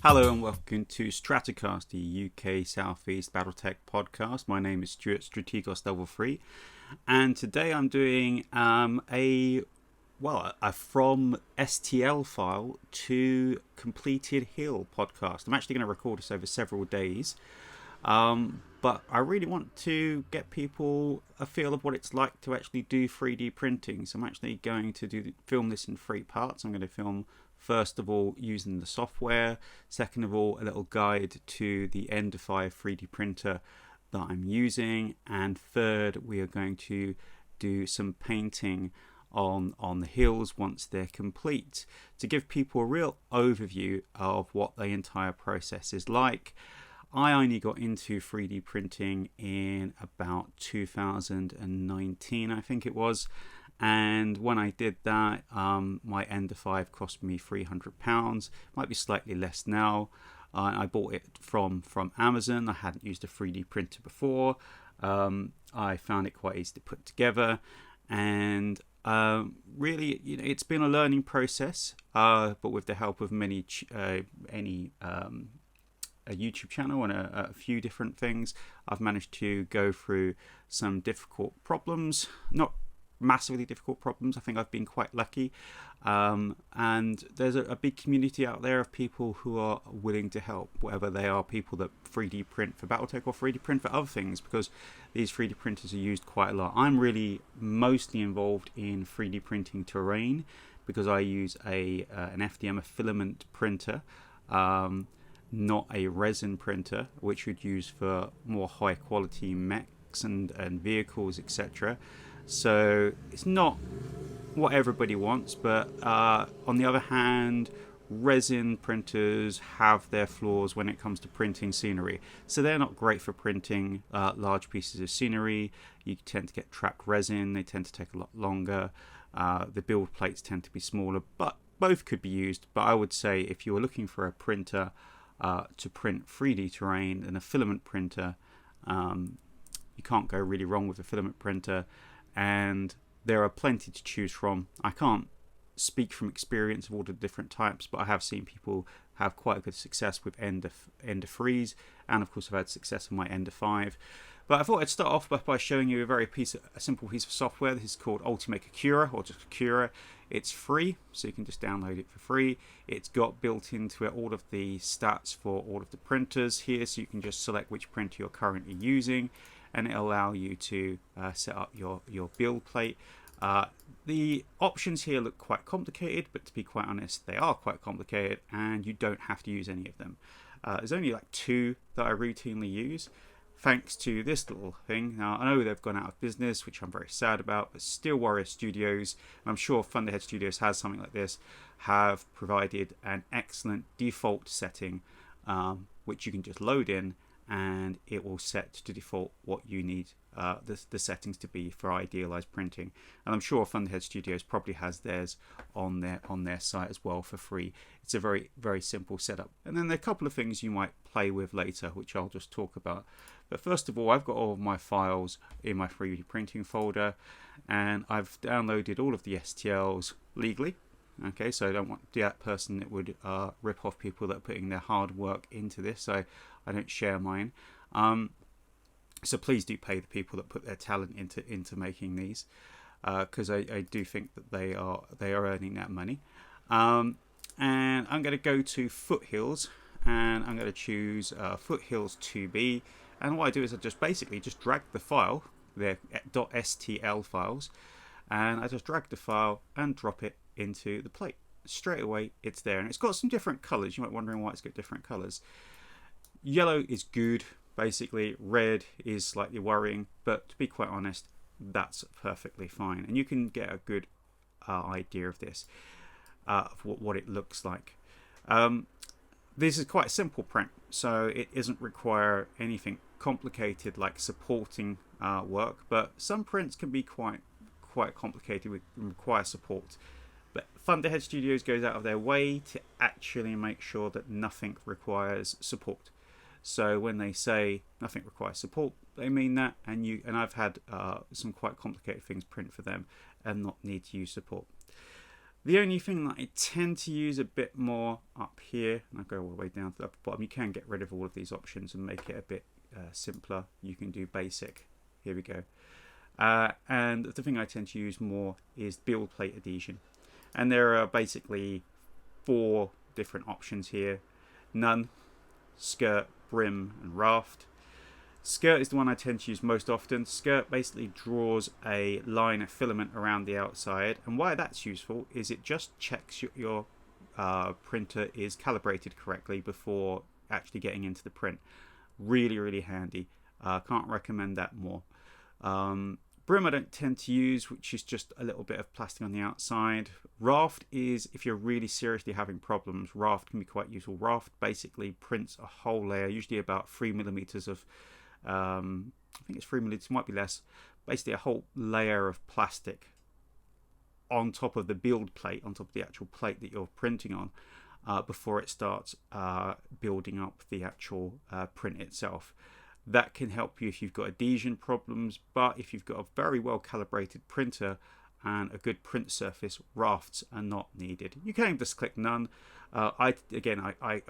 Hello and welcome to StratoCast, the UK Southeast Battletech podcast. My name is Stuart, StratoCast Level 3, and today I'm doing a from STL file to completed hill podcast. I'm actually going to record this over several days, but I really want to get people a feel of what it's like to actually do 3D printing. So I'm actually going to film this in 3 parts. I'm going to film first of all using the software, second of all a little guide to the Ender 5 3D printer that I'm using, and third we are going to do some painting on the hills once they're complete, to give people a real overview of what the entire process is like. I only got into 3D printing in about 2019, I think it was. And when I did that, my Ender 5 cost me £300. Might be slightly less now. I bought it from Amazon. I hadn't used a 3D printer before. I found it quite easy to put together, and really, it's been a learning process. But with the help of a YouTube channel and a few different things, I've managed to go through some difficult problems. Not massively difficult problems. I think I've been quite lucky, and there's a big community out there of people who are willing to help, whether they are people that 3D print for Battletech or 3D print for other things, because these 3D printers are used quite a lot. I'm really mostly involved in 3D printing terrain because I use an FDM, a filament printer, not a resin printer, which you'd use for more high quality mechs and vehicles, etc. So it's not what everybody wants, but on the other hand, resin printers have their flaws when it comes to printing scenery. So they're not great for printing large pieces of scenery. You tend to get trapped resin. They tend to take a lot longer. The build plates tend to be smaller, but both could be used. But I would say if you were looking for a printer to print 3D terrain, then a filament printer, you can't go really wrong with a filament printer. And there are plenty to choose from. I can't speak from experience of all the different types, but I have seen people have quite a good success with Ender 3s, and of course I've had success with my Ender 5. But I thought I'd start off by showing you a simple piece of software. This is called Ultimaker Cura, or just Cura. It's free, so you can just download it for free. It's got built into it all of the stats for all of the printers here, so you can just select which printer you're currently using, and it'll allow you to set up your build plate. The options here look quite complicated, but to be quite honest, they are quite complicated, and you don't have to use any of them. There's only like 2 that I routinely use, thanks to this little thing. Now, I know they've gone out of business, which I'm very sad about, but Steel Warrior Studios, and I'm sure Thunderhead Studios has something like this, have provided an excellent default setting, which you can just load in, and it will set to default what you need the settings to be for idealized printing. And I'm sure Thunderhead Studios probably has theirs on their site as well for free. It's a very, very simple setup. And then there are a couple of things you might play with later, which I'll just talk about. But first of all, I've got all of my files in my 3D printing folder, and I've downloaded all of the STLs legally. Okay, so I don't want that person that would rip off people that are putting their hard work into this. So I don't share mine. So please do pay the people that put their talent into making these, because I do think that they are earning that money. And I'm going to go to Foothills, and I'm going to choose Foothills 2B. And what I do is I just basically drag the file, their .stl files, and I just drag the file and drop it into the plate. Straight away it's there, and it's got some different colors. You might be wondering why it's got different colors. Yellow is good, basically. Red is slightly worrying, but to be quite honest, that's perfectly fine, and you can get a good idea of this, of what it looks like. This is quite a simple print, so it doesn't require anything complicated like supporting work, but some prints can be quite complicated and require support. But Thunderhead Studios goes out of their way to actually make sure that nothing requires support. So when they say nothing requires support, they mean that. And I've had some quite complicated things print for them and not need to use support. The only thing that I tend to use a bit more up here, and I go all the way down to the upper bottom, you can get rid of all of these options and make it a bit simpler. You can do basic. Here we go. And the thing I tend to use more is build plate adhesion. And there are basically 4 different options here. None, skirt, brim, and raft. Skirt is the one I tend to use most often. Skirt basically draws a line of filament around the outside, and why that's useful is it just checks your printer is calibrated correctly before actually getting into the print. Really, really handy. Can't recommend that more. Brim I don't tend to use, which is just a little bit of plastic on the outside. Raft is, if you're really seriously having problems, raft can be quite useful. Raft basically prints a whole layer, usually about 3mm of, I think it's 3mm, might be less, basically a whole layer of plastic on top of the build plate, on top of the actual plate that you're printing on, before it starts building up the actual print itself. That can help you if you've got adhesion problems, but if you've got a very well calibrated printer and a good print surface, rafts are not needed. You can just click none. I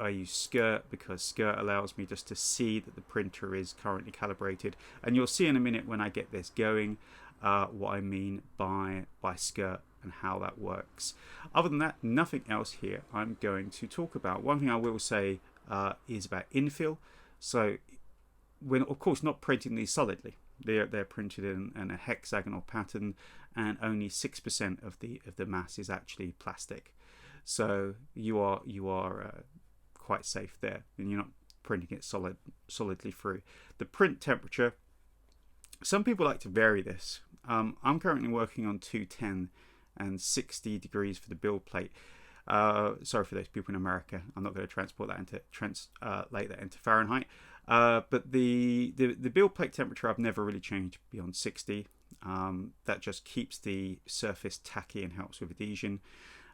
use skirt because skirt allows me just to see that the printer is currently calibrated, and you'll see in a minute when I get this going what I mean by skirt and how that works. Other than that, nothing else here I'm going to talk about. One thing I will say is about infill. So we're of course not printing these solidly. They're printed in a hexagonal pattern, and only 6% of the mass is actually plastic. So you are quite safe there, and you're not printing it solidly through. The print temperature. Some people like to vary this. I'm currently working on 210 and 60 degrees for the build plate. Sorry for those people in America. I'm not going to translate that into Fahrenheit. But the build plate temperature I've never really changed beyond 60. That just keeps the surface tacky and helps with adhesion.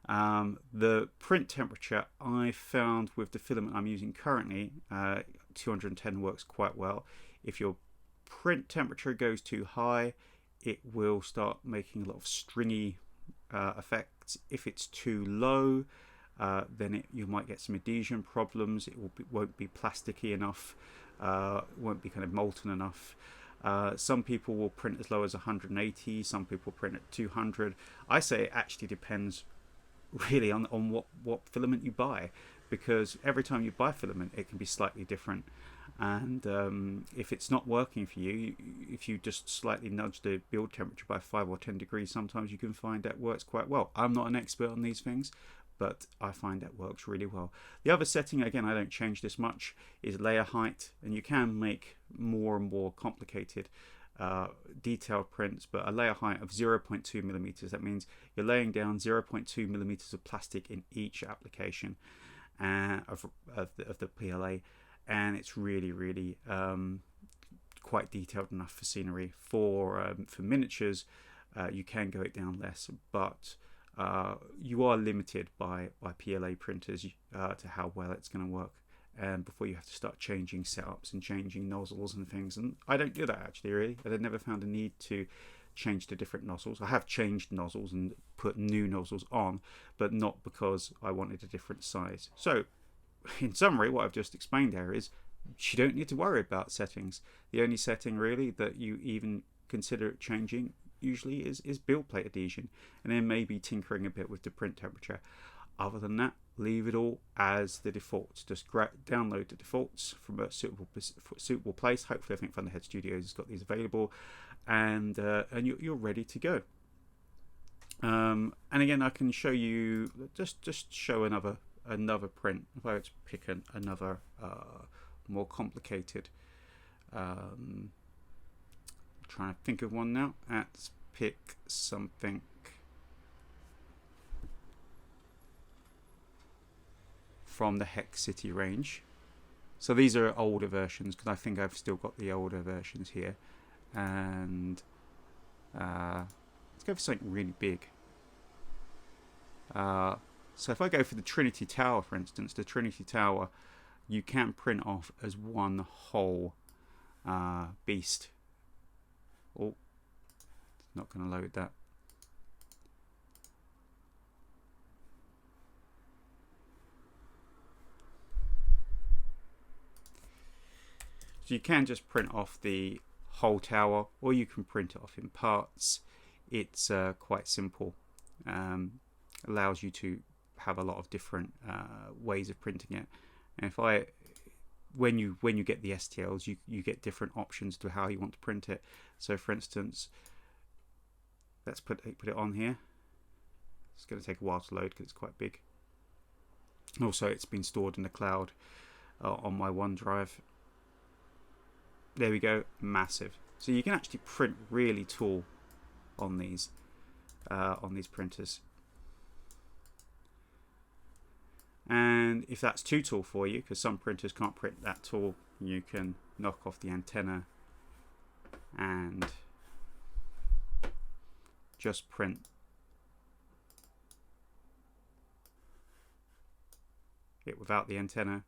The print temperature I found with the filament I'm using currently, 210 works quite well. If your print temperature goes too high, it will start making a lot of stringy effects. If it's too low, then you might get some adhesion problems. It won't be plasticky enough, won't be kind of molten enough. Some people will print as low as 180, some people print at 200. I say it actually depends really on what filament you buy, because every time you buy filament it can be slightly different, and if it's not working for you, if you just slightly nudge the build temperature by 5 or 10 degrees, sometimes you can find that works quite well. I'm not an expert on these things, but I find that works really well. The other setting, again, I don't change this much, is layer height, and you can make more and more complicated detailed prints, but a layer height of 0.2 millimeters. That means you're laying down 0.2 millimeters of plastic in each application of the PLA, and it's really quite detailed enough for scenery. For miniatures, you can go it down less, but you are limited by PLA printers to how well it's going to work, and before you have to start changing setups and changing nozzles and things. And I don't do that actually, really. I've never found a need to change to different nozzles. I have changed nozzles and put new nozzles on, but not because I wanted a different size. So in summary, what I've just explained there is you don't need to worry about settings. The only setting really that you even consider changing usually is build plate adhesion, and then maybe tinkering a bit with the print temperature. Other than that, leave it all as the defaults. Just download the defaults from a suitable place. Hopefully, I think Thunderhead Studios has got these available, and you're ready to go. And again, I can show you just show another print. If I were to pick another more complicated, I'm trying to think of one now. Let's pick something from the Hex City range. So these are older versions, because I think I've still got the older versions here. And let's go for something really big. So if I go for the Trinity Tower, for instance, the Trinity Tower, you can print off as one whole beast. Oh, it's not going to load that. So you can just print off the whole tower, or you can print it off in parts. It's quite simple. Allows you to have a lot of different ways of printing it. And when you get the STLs, you get different options to how you want to print it. So for instance, let's put it on here. It's going to take a while to load because it's quite big. Also, it's been stored in the cloud on my OneDrive. There we go, massive. So you can actually print really tall on these printers. And if that's too tall for you, because some printers can't print that tall, you can knock off the antenna and just print it without the antenna,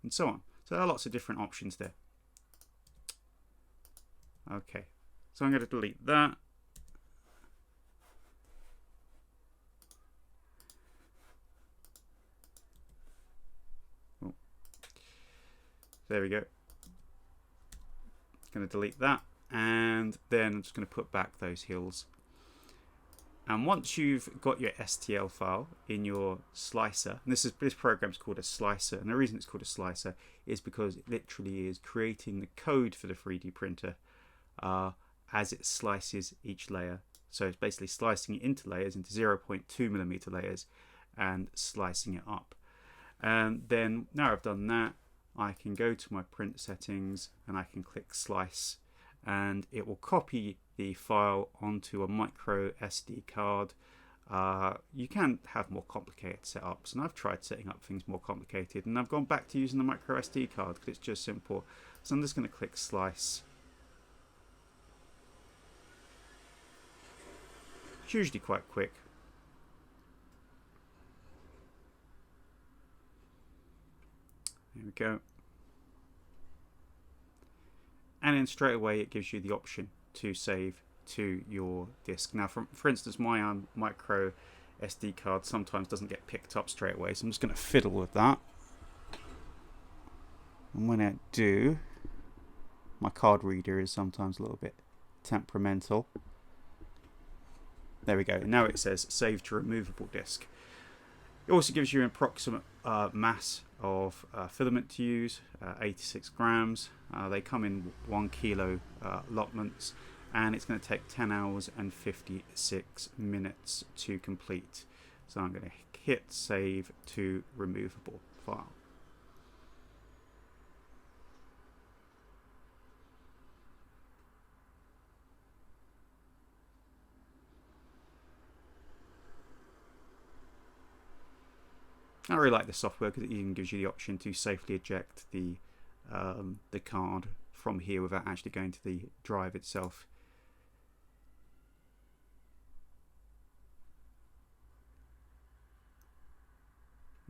and so on. So there are lots of different options there. Okay, so I'm going to delete that. Oh. There we go. Going to delete that, and then I'm just going to put back those hills. And once you've got your STL file in your slicer, and this program is called a slicer, and the reason it's called a slicer is because it literally is creating the code for the 3D printer as it slices each layer. So it's basically slicing it into layers, into 0.2mm layers, and slicing it up. And then now I've done that, I can go to my print settings and I can click slice, and it will copy the file onto a micro SD card. You can have more complicated setups, and I've tried setting up things more complicated, and I've gone back to using the micro SD card because it's just simple. So I'm just going to click slice. It's usually quite quick. There we go. And then straight away it gives you the option to save to your disk. Now, for instance, my micro SD card sometimes doesn't get picked up straight away, so I'm just going to fiddle with that. And when I do, my card reader is sometimes a little bit temperamental. There we go. Now it says save to removable disk. It also gives you an approximate mass of filament to use, 86 grams. They come in 1 kilo allotments, and it's going to take 10 hours and 56 minutes to complete. So I'm going to hit save to removable file. I really like this software because it even gives you the option to safely eject the card from here without actually going to the drive itself.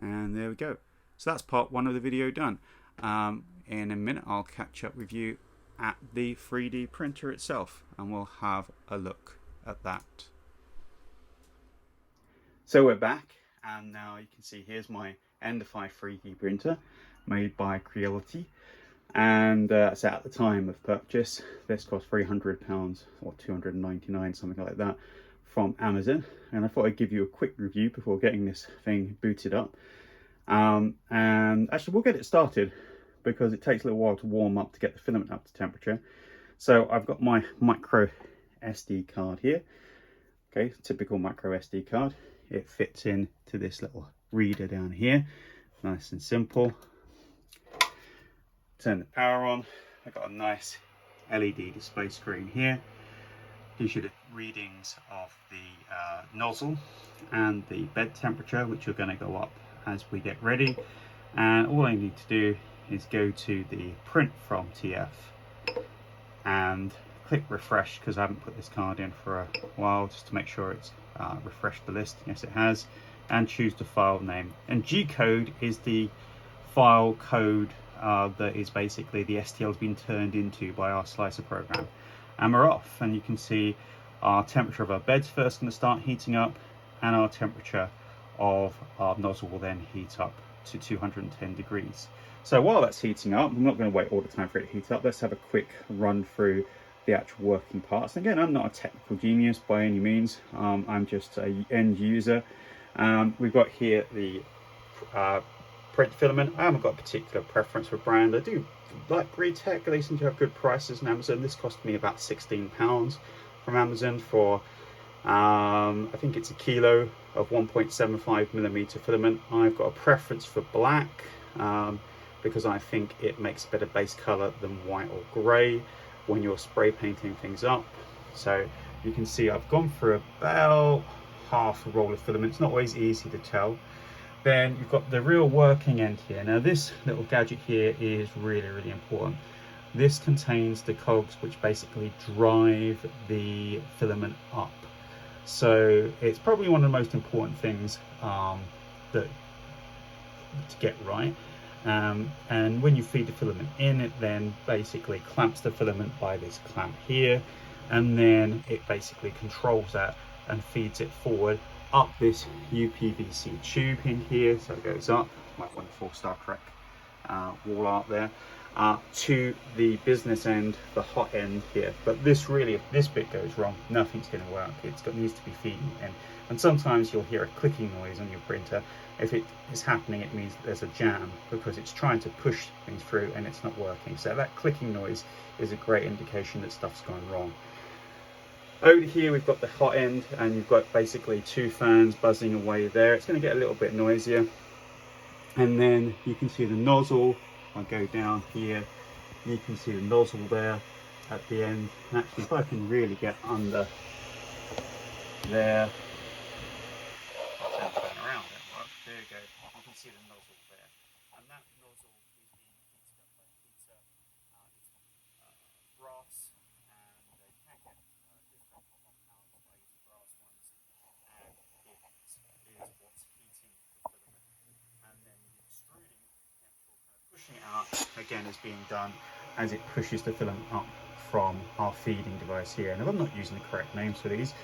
And there we go. So that's part 1 of the video done. In a minute I'll catch up with you at the 3D printer itself, and we'll have a look at that. So we're back, and now you can see here's my End-of-Life 3D printer made by Creality. And so at the time of purchase, this cost £300 or $299, something like that, from Amazon. And I thought I'd give you a quick review before getting this thing booted up. And actually we'll get it started because it takes a little while to warm up to get the filament up to temperature. So I've got my micro SD card here. Okay, typical micro SD card. It fits into this little reader down here, nice and simple. Turn the power on. I've got a nice LED display screen here. Gives you the readings of the nozzle and the bed temperature, which are going to go up as we get ready. And all I need to do is go to the print from TF and click refresh, because I haven't put this card in for a while, just to make sure it's refreshed the list. Yes, it has. And choose the file name. And G-code is the file code that is basically the STL has been turned into by our slicer program. And we're off, and you can see our temperature of our bed's first going to start heating up, and our temperature of our nozzle will then heat up to 210 degrees. So while that's heating up, I'm not going to wait all the time for it to heat up. Let's have a quick run through the actual working parts. Again, I'm not a technical genius by any means. I'm just an end user. We've got here the print filament. I haven't got a particular preference for brand. I do like Tech. They seem to have good prices on Amazon. This cost me about £16 from Amazon for I think it's a kilo of 1.75mm filament. I've got a preference for black because I think it makes a better base color than white or gray when you're spray painting things up. So you can see I've gone through about half a roll of filament. It's not always easy to tell. Then you've got the real working end here. Now this little gadget here is really, really important. This contains the cogs which basically drive the filament up. So it's probably one of the most important things to get right. And when you feed the filament in, it then basically clamps the filament by this clamp here, and then it basically controls that and feeds it forward up this UPVC tube in here. So it goes up, like wonderful Star Trek wall art there, to the business end, the hot end here. But this really, if this bit goes wrong, nothing's going to work. Needs to be feeding in. And sometimes you'll hear a clicking noise on your printer. If it is happening, it means there's a jam because it's trying to push things through and it's not working. So that clicking noise is a great indication that stuff's gone wrong. Over here we've got the hot end, and you've got basically two fans buzzing away there. It's going to get a little bit noisier. And then you can see the nozzle. I go down here, you can see the nozzle there at the end. Actually, if I can really get under there, turn around, there you go. You can see the nozzle there, and that nozzle is being heated up by a heater. It's brass, and you can get different compounds. I use the brass ones, and it is what's heating the filament. And then the extruding, pushing it out again is being done as it pushes the filament up from our feeding device here. And if I'm not using the correct names for these,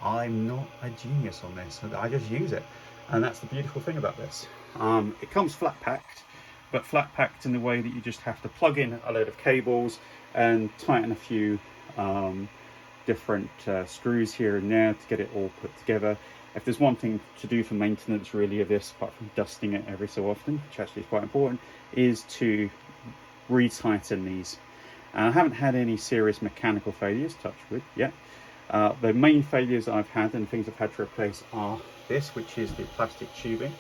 I'm not a genius on this. I just use it, and that's the beautiful thing about this. It comes flat packed, but flat packed in the way that you just have to plug in a load of cables and tighten a few different screws here and there to get it all put together. If there's one thing to do for maintenance really of this, apart from dusting it every so often, which actually is quite important, is to retighten these. And I haven't had any serious mechanical failures, touch wood, yet. The main failures I've had and things I've had to replace are this, which is the plastic tubing.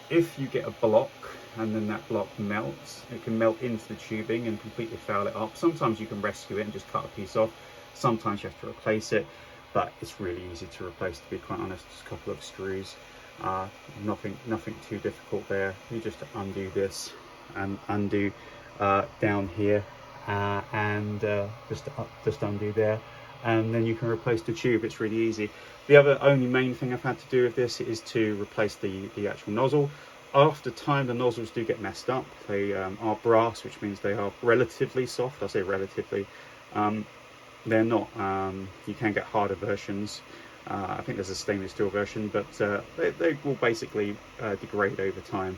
If you get a block and then that block melts, it can melt into the tubing and completely foul it up. Sometimes you can rescue it and just cut a piece off. Sometimes you have to replace it, but it's really easy to replace, to be quite honest. Just a couple of screws, nothing too difficult there. You just undo this and undo down here, and just undo there, and then you can replace the tube. It's really easy. The only main thing I've had to do with this is to replace the actual nozzle. After time, the nozzles do get messed up. They are brass, which means they are relatively soft. I say relatively. They're not. You can get harder versions. I think there's a stainless steel version, but they will basically degrade over time.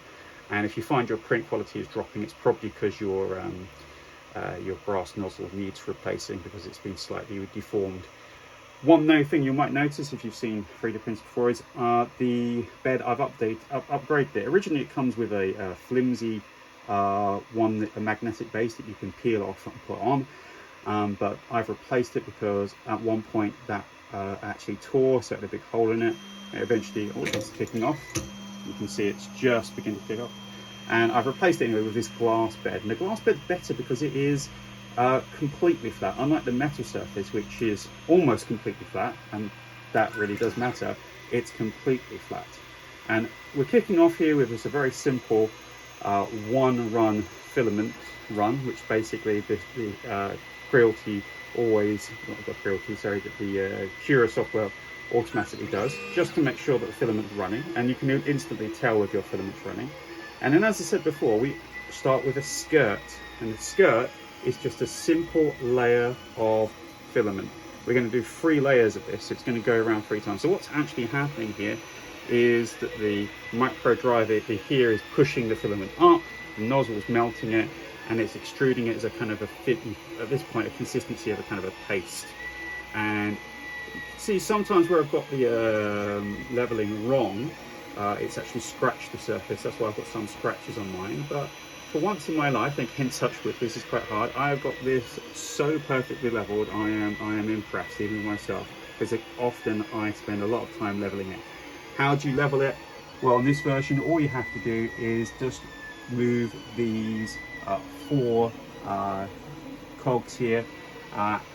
And if you find your print quality is dropping, it's probably because your brass nozzle needs replacing because it's been slightly deformed. One thing you might notice if you've seen 3D prints before is the bed. I've upgraded it. Originally it comes with a flimsy a magnetic base that you can peel off and put on, but I've replaced it because at one point that actually tore, so it had a big hole in it. It eventually, it's kicking off. You can see it's just beginning to kick off. And I've replaced it anyway with this glass bed. And the glass bed's better because it is completely flat, unlike the metal surface, which is almost completely flat, and that really does matter. It's completely flat. And we're kicking off here with a very simple one run filament run, which basically the Creality always, not the Creality, sorry, that the Cura software automatically does, just to make sure that the filament's running, and you can instantly tell if your filament's running. And then, as I said before, we start with a skirt, and the skirt is just a simple layer of filament. We're going to do 3 layers of this, so it's going to go around 3 times. So what's actually happening here is that the micro driver here is pushing the filament up, the nozzle's melting it, and it's extruding it as a kind of a fit, at this point, a consistency of a kind of a paste. And see, sometimes where I've got the leveling wrong, it's actually scratched the surface. That's why I've got some scratches on mine. But for once in my life, and hence touch wood, this is quite hard, I've got this so perfectly leveled. I am impressed, even with myself, because often I spend a lot of time leveling it. How do you level it? Well, on this version, all you have to do is just move these 4 cogs here,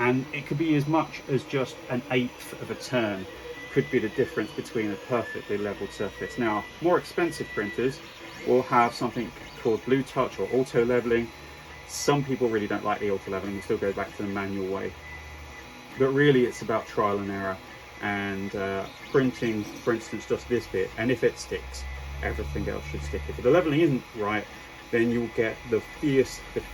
and it could be as much as just an 1/8 of a turn. Could be the difference between a perfectly leveled surface. Now, more expensive printers will have something called Blue Touch or auto leveling. Some people really don't like the auto leveling and still go back to the manual way. But really, it's about trial and error, and printing, for instance, just this bit, and if it sticks, everything else should stick. If the leveling isn't right, then you'll get the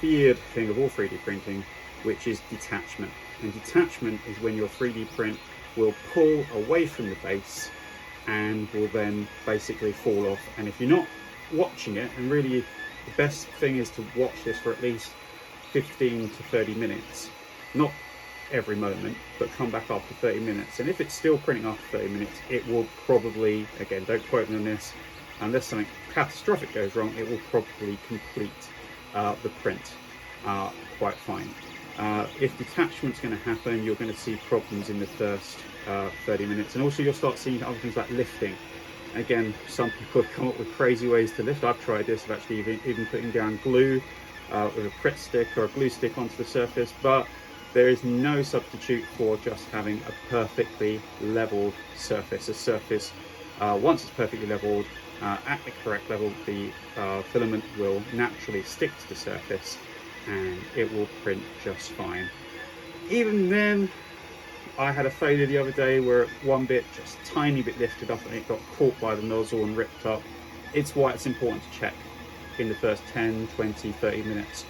feared thing of all 3D printing, which is detachment. And detachment is when your 3D print will pull away from the base and will then basically fall off. And if you're not watching it, and really the best thing is to watch this for at least 15 to 30 minutes, not every moment, but come back after 30 minutes. And if it's still printing after 30 minutes, it will probably, again, don't quote me on this, unless something catastrophic goes wrong, it will probably complete the print quite fine. If detachment's going to happen, you're going to see problems in the first 30 minutes, and also you'll start seeing other things like lifting. Again, some people have come up with crazy ways to lift. I've tried this, of actually even putting down glue with a Pritt stick or a glue stick onto the surface, but there is no substitute for just having a perfectly leveled surface. A surface, once it's perfectly leveled, at the correct level, the filament will naturally stick to the surface and it will print just fine. Even then, I had a failure the other day where one bit, just a tiny bit lifted up and it got caught by the nozzle and ripped up. It's why it's important to check in the first 10, 20, 30 minutes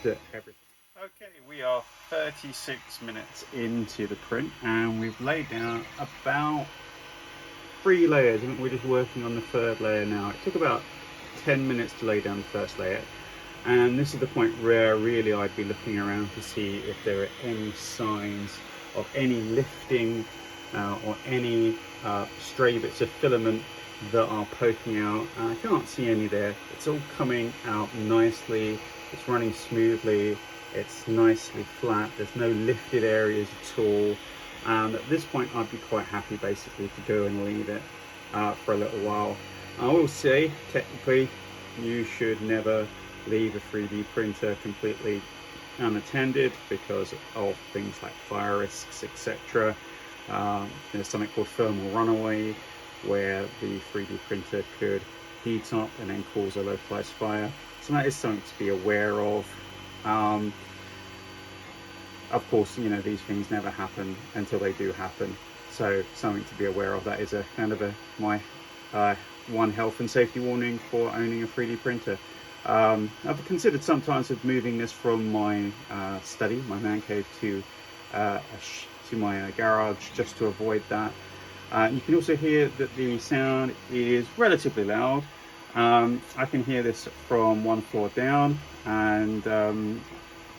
that everything. Okay, we are 36 minutes into the print and we've laid down about 3 layers. I think we're just working on the 3rd layer now. It took about 10 minutes to lay down the first layer, and this is the point where really I'd be looking around to see if there are any signs of any lifting or any stray bits of filament that are poking out. And I can't see any there. It's all coming out nicely, it's running smoothly, it's nicely flat, there's no lifted areas at all. And at this point I'd be quite happy basically to go and leave it for a little while. I will say, technically, you should never leave a 3D printer completely unattended because of things like fire risks, etc. There's something called thermal runaway, where the 3D printer could heat up and then cause a localized fire. So that is something to be aware of. Of course, you know, these things never happen until they do happen. So something to be aware of. That is a kind of my one health and safety warning for owning a 3D printer. I've considered sometimes of moving this from my study, my man cave, to my garage, just to avoid that. You can also hear that the sound is relatively loud. I can hear this from 1 floor down, and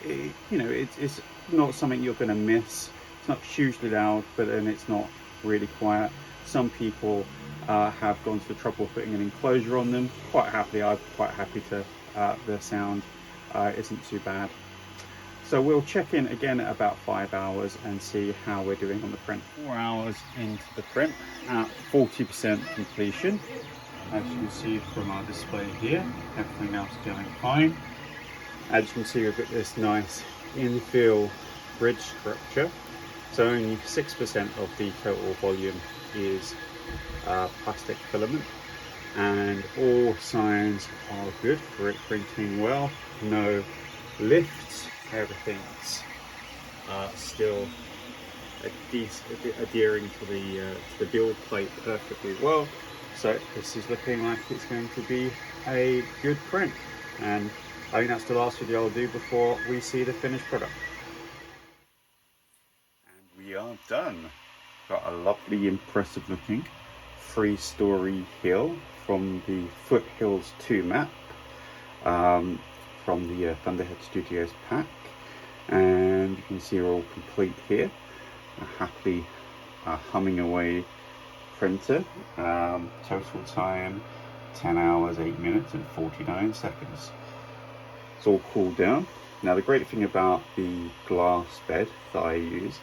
it's not something you're going to miss. It's not hugely loud, but then it's not really quiet. Some people have gone to the trouble of putting an enclosure on them. Quite happily, I'm quite happy to the sound isn't too bad. So we'll check in again at about 5 hours and see how we're doing on the print. 4 hours into the print at 40% completion. As you can see from our display here, everything else is going fine. As you can see, we've got this nice infill bridge structure. So only 6% of the total volume is plastic filament, and all signs are good for it printing well. No lifts, everything's still adhering to the build plate perfectly well. So this is looking like it's going to be a good print, and I think that's the last video I'll do before we see the finished product. And we are done. Got a lovely, impressive looking 3-story hill from the Foothills 2 map, from the Thunderhead Studios pack, and you can see we're all complete here. A happily humming away printer. Total time 10 hours 8 minutes and 49 seconds. It's all cooled down. Now the great thing about the glass bed that I use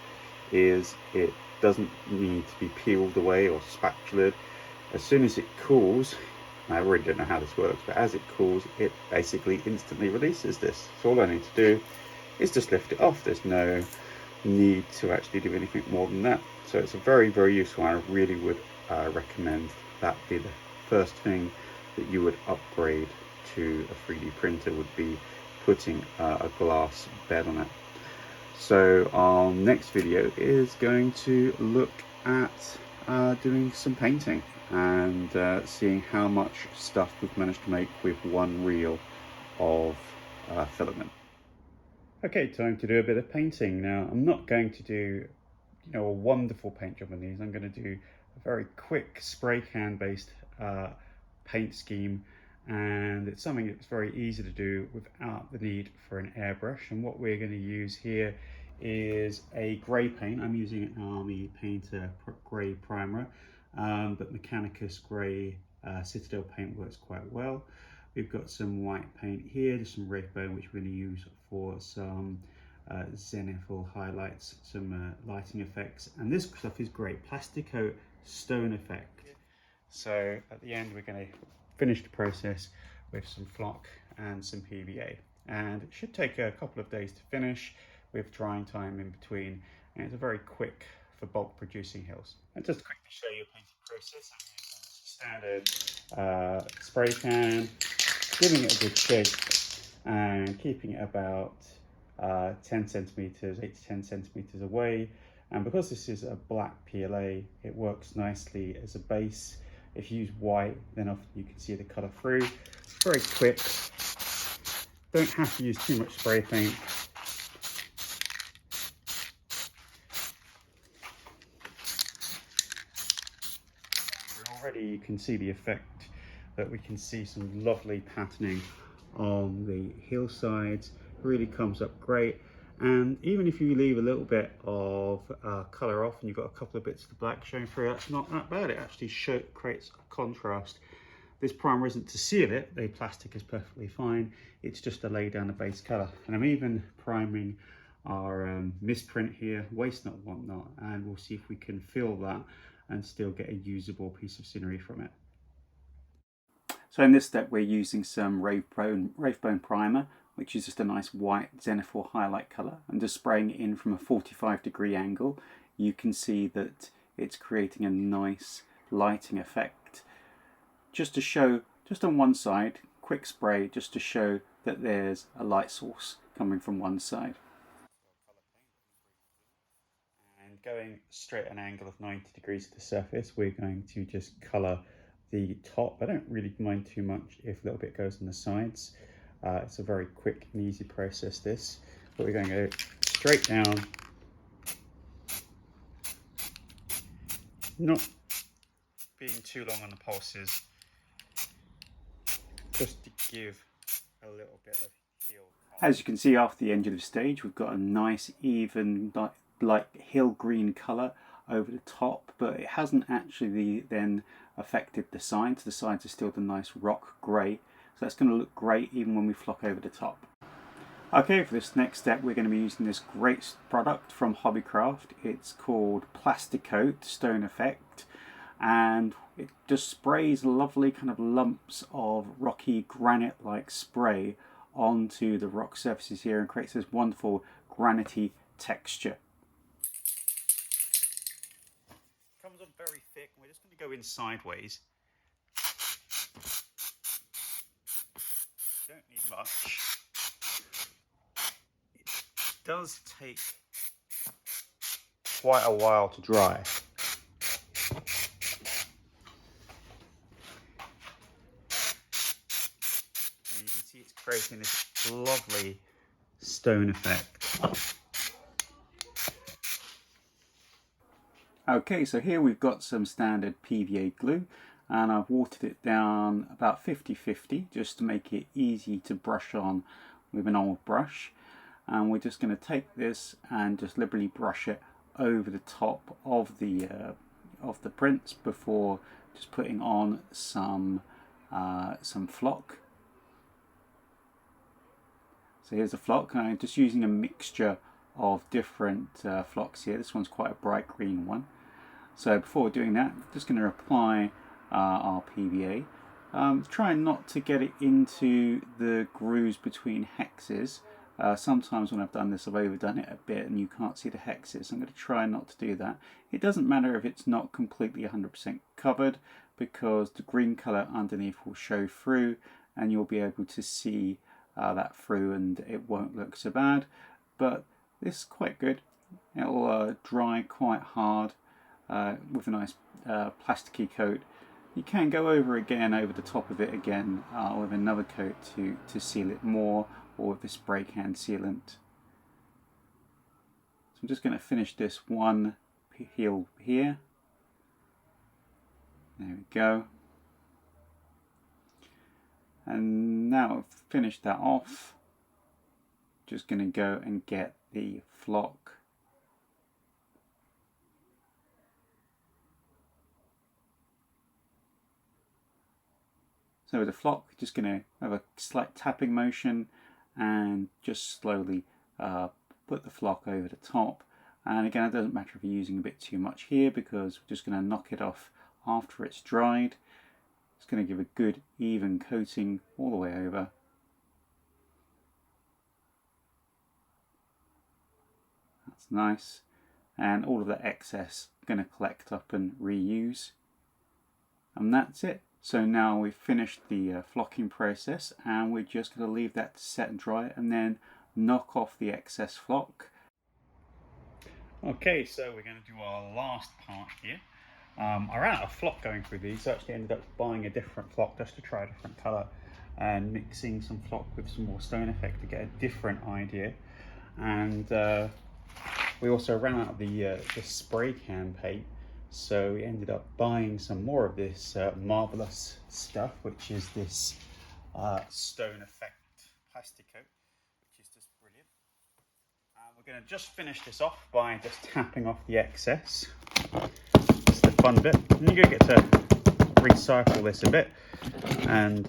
is it doesn't need to be peeled away or spatulaed. As soon as it cools, I really don't know how this works, but as it cools, it basically instantly releases this. So all I need to do is just lift it off. There's no need to actually do anything more than that. So it's a very, very useful, and I really would recommend that be the first thing that you would upgrade to a 3D printer, would be putting a glass bed on it. So our next video is going to look at doing some painting and seeing how much stuff we've managed to make with one reel of filament. Okay, time to do a bit of painting. Now I'm not going to do a wonderful paint job on these. I'm going to do a very quick spray can based paint scheme, and it's something that's very easy to do without the need for an airbrush. And what we're going to use here is a grey paint. I'm using an Army Painter grey primer, but Mechanicus grey Citadel paint works quite well. We've got some white paint here, just some red bone, which we're going to use for some zenith highlights, some lighting effects. And this stuff is great, Plasticoat Stone Effect. So at the end we're going to finish the process with some flock and some PVA, and it should take a couple of days to finish with drying time in between, and it's a very quick for bulk producing hills. And just to quickly show you a painting process, I'm using standard spray can, giving it a good shake and keeping it about 10 centimeters, 8 to 10 centimeters away. And because this is a black PLA, it works nicely as a base. If you use white, then often you can see the colour through. It's very quick. Don't have to use too much spray paint. Already you can see the effect, that we can see some lovely patterning on the hillsides. Really comes up great. And even if you leave a little bit of colour off and you've got a couple of bits of the black showing through, that's not that bad. It actually creates a contrast. This primer isn't to seal it, the plastic is perfectly fine. It's just to lay down the base colour. And I'm even priming our misprint here, waste not, want not, and we'll see if we can fill that and still get a usable piece of scenery from it. So in this step we're using some Wraithbone primer, which is just a nice white zenith highlight colour, and just spraying it in from a 45-degree angle. You can see that it's creating a nice lighting effect. Just to show, just on one side, quick spray, just to show that there's a light source coming from one side. And going straight at an angle of 90 degrees to the surface, we're going to just colour the top. I don't really mind too much if a little bit goes on the sides. It's a very quick and easy process, this, but we're going to go straight down, not being too long on the pulses, just to give a little bit of heel. As you can see, after the end of the stage, we've got a nice even light hill green colour over the top, but it hasn't actually then affected the sides. The sides are still the nice rock grey. So that's going to look great even when we flock over the top. Okay, for this next step we're going to be using this great product from Hobbycraft. It's called Plasticoat Stone Effect, and it just sprays lovely kind of lumps of rocky granite-like spray onto the rock surfaces here and creates this wonderful granity texture. Comes on very thick, and we're just going to go in sideways. Don't need much. It does take quite a while to dry. And you can see it's creating this lovely stone effect. Okay, so here we've got some standard PVA glue, and I've watered it down about 50-50 just to make it easy to brush on with an old brush. And we're just going to take this and just liberally brush it over the top of the prints before just putting on some flock. So here's a flock. I'm just using a mixture of different flocks here. This one's quite a bright green one. So before doing that, I'm just going to apply our PVA. Try not to get it into the grooves between hexes. Sometimes when I've done this, I've overdone it a bit and you can't see the hexes. I'm going to try not to do that. It doesn't matter if it's not completely 100% covered, because the green colour underneath will show through and you'll be able to see that through and it won't look so bad. But this is quite good. It'll dry quite hard with a nice plasticky coat. You can go over the top of it again with another coat to seal it more, or with the spray can sealant. So I'm just going to finish this one heel here. There we go. And now I've finished that off, just going to go and get the flock. So with the flock, just going to have a slight tapping motion and just slowly put the flock over the top. And again, it doesn't matter if you're using a bit too much here, because we're just going to knock it off after it's dried. It's going to give a good even coating all the way over. That's nice. And all of the excess going to collect up and reuse. And that's it. So now we've finished the flocking process, and we're just going to leave that to set and dry and then knock off the excess flock. Okay, so we're going to do our last part here. I ran out of flock going through these, so I actually ended up buying a different flock just to try a different colour and mixing some flock with some more stone effect to get a different idea. And we also ran out of the spray can paint, so we ended up buying some more of this marvellous stuff, which is this stone effect plastic coat, which is just brilliant. We're going to just finish this off by just tapping off the excess. It's the fun bit. And you're going to get to recycle this a bit and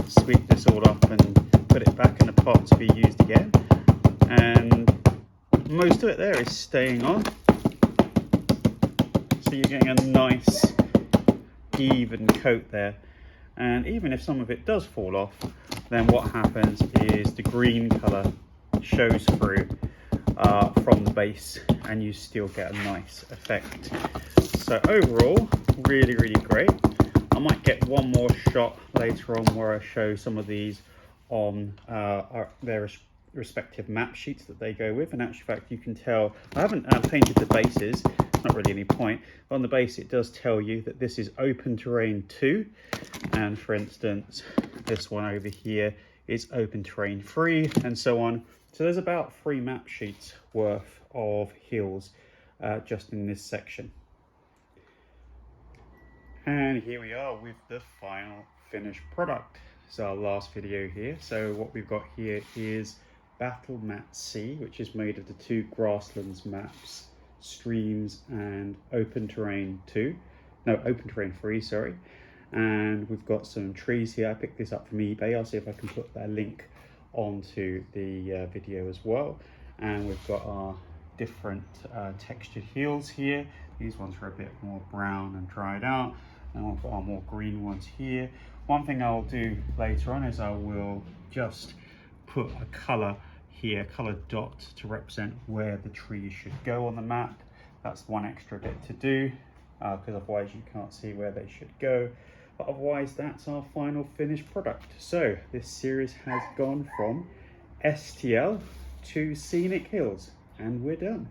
sweep this all up and put it back in the pot to be used again. And most of it there is staying on. So you're getting a nice even coat there. And even if some of it does fall off, then what happens is the green colour shows through from the base and you still get a nice effect. So overall, really, really great. I might get one more shot later on where I show some of these on their respective map sheets that they go with. And actually, in fact, you can tell, I haven't painted the bases, it's not really any point. On the base, it does tell you that this is open terrain 2. And for instance, this one over here is open terrain 3, and so on. So there's about 3 map sheets worth of hills just in this section. And here we are with the final finished product. This is our last video here. So what we've got here is Battle Mat C, which is made of the 2 grasslands maps, Streams and Open Terrain 2. No, Open Terrain 3, sorry. And we've got some trees here. I picked this up from eBay. I'll see if I can put that link onto the video as well. And we've got our different textured heels here. These ones are a bit more brown and dried out, and we've got our more green ones here. One thing I'll do later on is I will just put a colour here, colour dot, to represent where the trees should go on the map. That's one extra bit to do, because otherwise you can't see where they should go. But otherwise, that's our final finished product. So this series has gone from STL to Scenic Hills, and we're done.